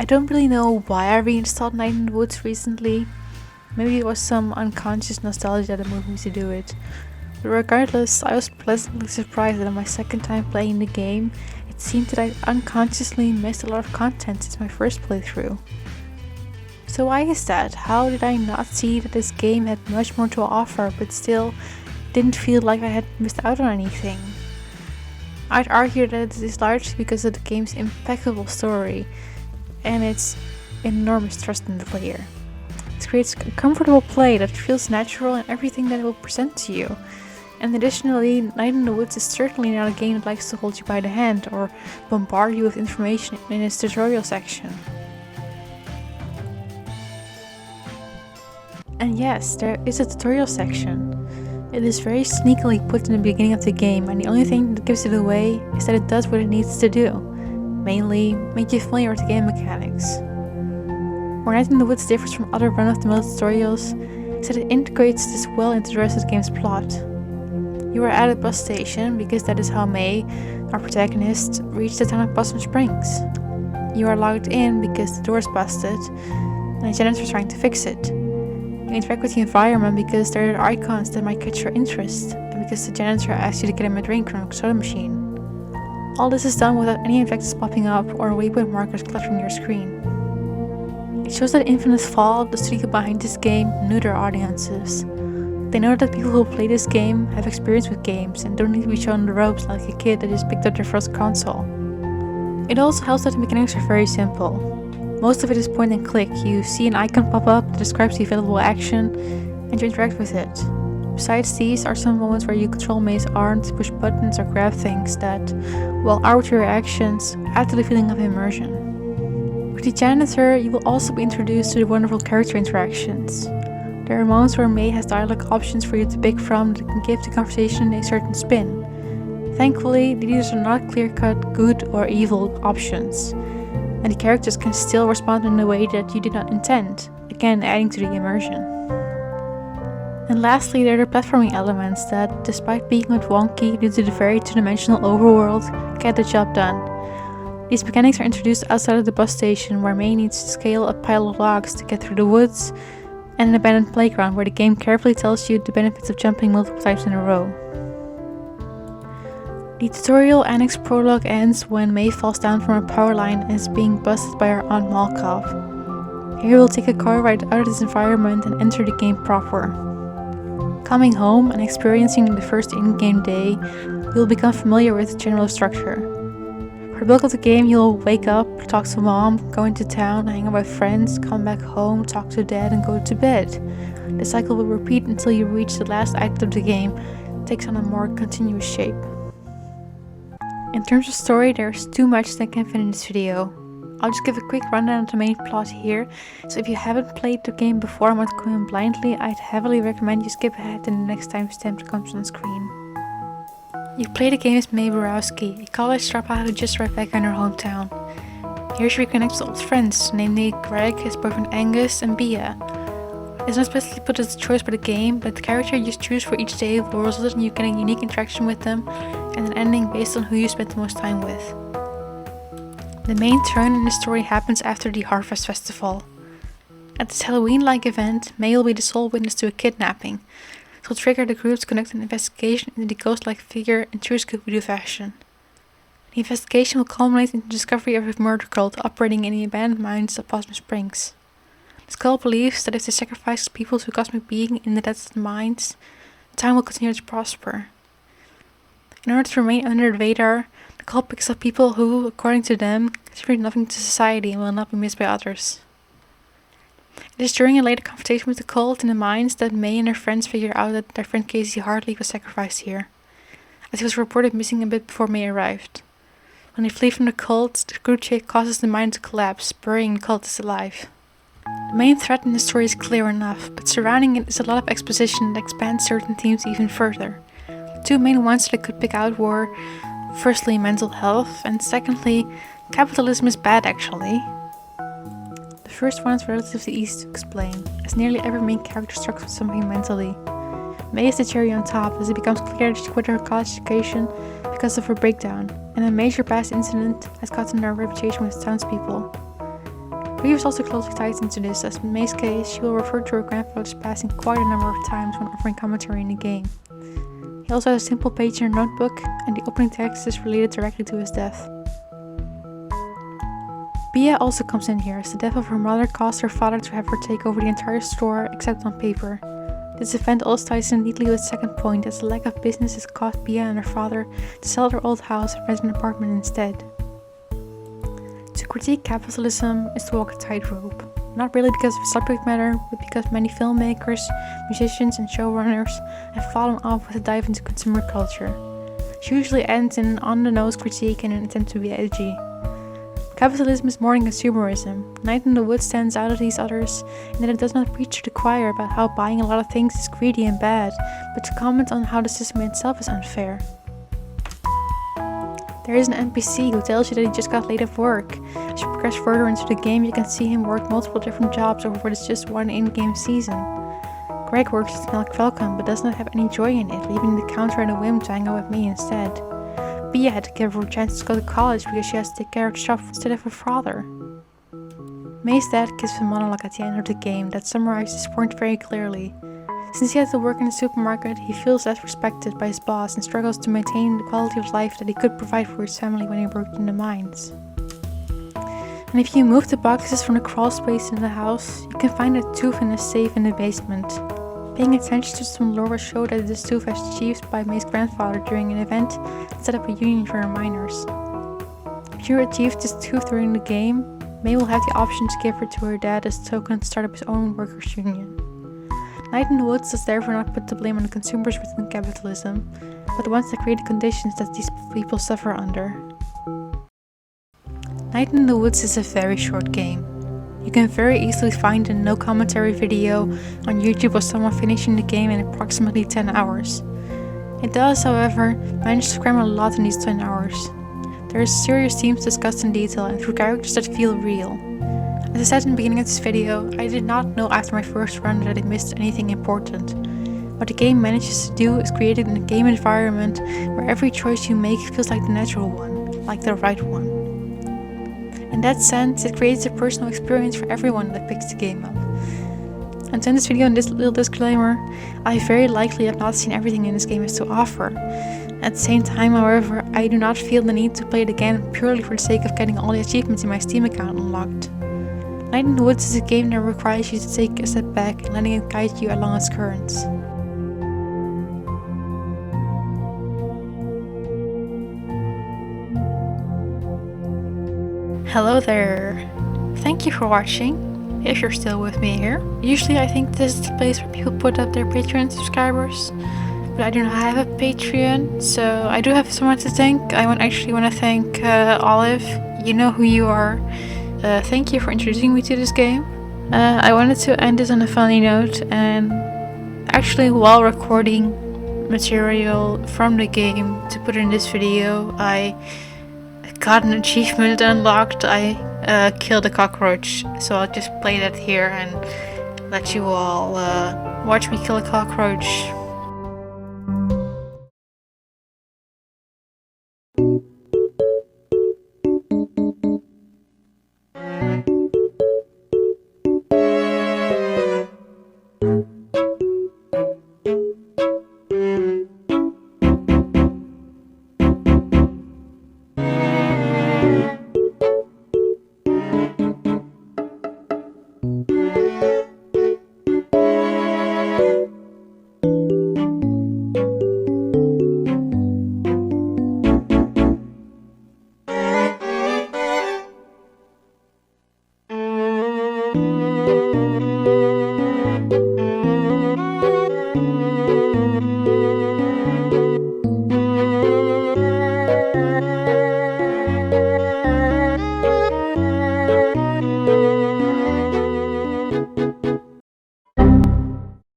I don't really know why I reinstalled Night in the Woods recently. Maybe it was some unconscious nostalgia that moved me to do it. But regardless, I was pleasantly surprised that on my second time playing the game, it seemed that I unconsciously missed a lot of content since my first playthrough. So why is that? How did I not see that this game had much more to offer, but still didn't feel like I had missed out on anything? I'd argue that it is largely because of the game's impeccable story and its enormous trust in the player. It creates a comfortable play that feels natural in everything that it will present to you. And additionally, Night in the Woods is certainly not a game that likes to hold you by the hand or bombard you with information in its tutorial section. And yes, there is a tutorial section. It is very sneakily put in the beginning of the game, and the only thing that gives it away is that it does what it needs to do. Mainly, make you familiar with the game mechanics. Where Night in the Woods differs from other run-of-the-mill tutorials is that it integrates this well into the rest of the game's plot. You are at a bus station because that is how May, our protagonist, reached the town of Possum Springs. You are logged in because the door is busted and a janitor is trying to fix it. You interact with the environment because there are icons that might catch your interest, and because the janitor asks you to get him a drink from a soda machine. All this is done without any objectives popping up or waypoint markers cluttering your screen. It shows that Infinite Fall, the studio behind this game, knew their audiences. They know that people who play this game have experience with games and don't need to be shown the ropes like a kid that just picked up their first console. It also helps that the mechanics are very simple. Most of it is point and click. You see an icon pop up that describes the available action and you interact with it. Besides these are some moments where you control May's arm to push buttons or grab things that, while arbitrary actions, add to the feeling of immersion. With the janitor, you will also be introduced to the wonderful character interactions. There are moments where May has dialogue options for you to pick from that can give the conversation a certain spin. Thankfully, these are not clear-cut good or evil options, and the characters can still respond in a way that you did not intend, again adding to the immersion. And lastly, there are the platforming elements that, despite being a bit wonky due to the very two-dimensional overworld, get the job done. These mechanics are introduced outside of the bus station, where May needs to scale a pile of logs to get through the woods, and an abandoned playground where the game carefully tells you the benefits of jumping multiple times in a row. The tutorial annex prologue ends when May falls down from a power line and is being busted by her Aunt Malkov. Here we'll take a car ride out of this environment and enter the game proper. Coming home and experiencing the first in-game day, you'll become familiar with the general structure. For the bulk of the game, you'll wake up, talk to mom, go into town, hang out with friends, come back home, talk to dad, and go to bed. The cycle will repeat until you reach the last act of the game. It takes on a more continuous shape. In terms of story, there's too much that can fit in this video. I'll just give a quick rundown of the main plot here, so if you haven't played the game before and want to go in blindly, I'd heavily recommend you skip ahead to the next timestamp comes on screen. You play the game as May Borowski, a college dropout who just arrived back in her hometown. Here she reconnects with old friends, namely Greg, his boyfriend Angus, and Bia. It's not specifically put as a choice by the game, but the character you choose for each day will result in you getting a unique interaction with them and an ending based on who you spent the most time with. The main turn in the story happens after the Harvest Festival. At this Halloween-like event, May will be the sole witness to a kidnapping, so will trigger the group to conduct an investigation into the ghost-like figure in true Scooby-Doo fashion. The investigation will culminate in the discovery of a murder cult operating in the abandoned mines of Possum Springs. This cult believes that if they sacrifice people to a cosmic being in the depths of the mines, the town will continue to prosper. In order to remain under the radar, the cult picks up people who, according to them, contribute nothing to society and will not be missed by others. It is during a later confrontation with the cult in the mines that May and her friends figure out that their friend Casey Hartley was sacrificed here, as he was reported missing a bit before May arrived. When they flee from the cult, the crude shape causes the mine to collapse, burying the cultists alive. The main threat in the story is clear enough, but surrounding it is a lot of exposition that expands certain themes even further. The two main ones that I could pick out were, firstly, mental health, and secondly, capitalism is bad actually. The first one is relatively easy to explain, as nearly every main character struggles with something mentally. May is the cherry on top, as it becomes clear that she quit her college education because of her breakdown, and a major past incident has gotten her reputation with townspeople. Bea is also closely tied into this, as in May's case, she will refer to her grandfather's passing quite a number of times when offering commentary in the game. He also has a simple page in her notebook, and the opening text is related directly to his death. Bea also comes in here, as the death of her mother caused her father to have her take over the entire store, except on paper. This event also ties in neatly with the second point, as the lack of business has caused Bea and her father to sell their old house and rent an apartment instead. To critique capitalism is to walk a tightrope, not really because of the subject matter, but because many filmmakers, musicians, and showrunners have fallen off with a dive into consumer culture. She usually ends in an on-the-nose critique in an attempt to be edgy. Capitalism is more than consumerism. Night in the Woods stands out of these others in that it does not preach to the choir about how buying a lot of things is greedy and bad, but to comment on how the system itself is unfair. There is an NPC who tells you that he just got laid off work. As you progress further into the game, you can see him work multiple different jobs over what is just one in-game season. Greg works at Milk Falcon but does not have any joy in it, leaving the counter on a whim to hang out with me instead. Bea had to give her a chance to go to college because she has to take care of the shop instead of her father. May's dad gives a monologue at the end of the game that summarizes this point very clearly. Since he had to work in the supermarket, he feels less respected by his boss and struggles to maintain the quality of life that he could provide for his family when he worked in the mines. And if you move the boxes from the crawl space in the house, you can find a tooth in a safe in the basement. Paying attention to some lore will show that this tooth was achieved by May's grandfather during an event that set up a union for her miners. If you achieve this tooth during the game, May will have the option to give her to her dad as a token to start up his own workers' union. Night in the Woods does therefore not put the blame on the consumers within capitalism, but the ones that create the conditions that these people suffer under. Night in the Woods is a very short game. You can very easily find a no commentary video on YouTube of someone finishing the game in approximately 10 hours. It does, however, manage to cram a lot in these 10 hours. There are serious themes discussed in detail and through characters that feel real. As I said in the beginning of this video, I did not know after my first run that I missed anything important. What the game manages to do is create a game environment where every choice you make feels like the natural one, like the right one. In that sense, it creates a personal experience for everyone that picks the game up. And to end this video on this little disclaimer, I very likely have not seen everything in this game has to offer. At the same time, however, I do not feel the need to play it again purely for the sake of getting all the achievements in my Steam account unlocked. Night in the Woods is a game that requires you to take a step back and letting it guide you along its currents. Hello there! Thank you for watching, if you're still with me here. Usually I think this is the place where people put up their Patreon subscribers, but I do not have a Patreon, so I do have someone to thank. I actually want to thank Olive. You know who you are. Thank you for introducing me to this game. I wanted to end this on a funny note, and actually while recording material from the game to put in this video, I got an achievement unlocked. I killed a cockroach, so I'll just play that here and let you all watch me kill a cockroach.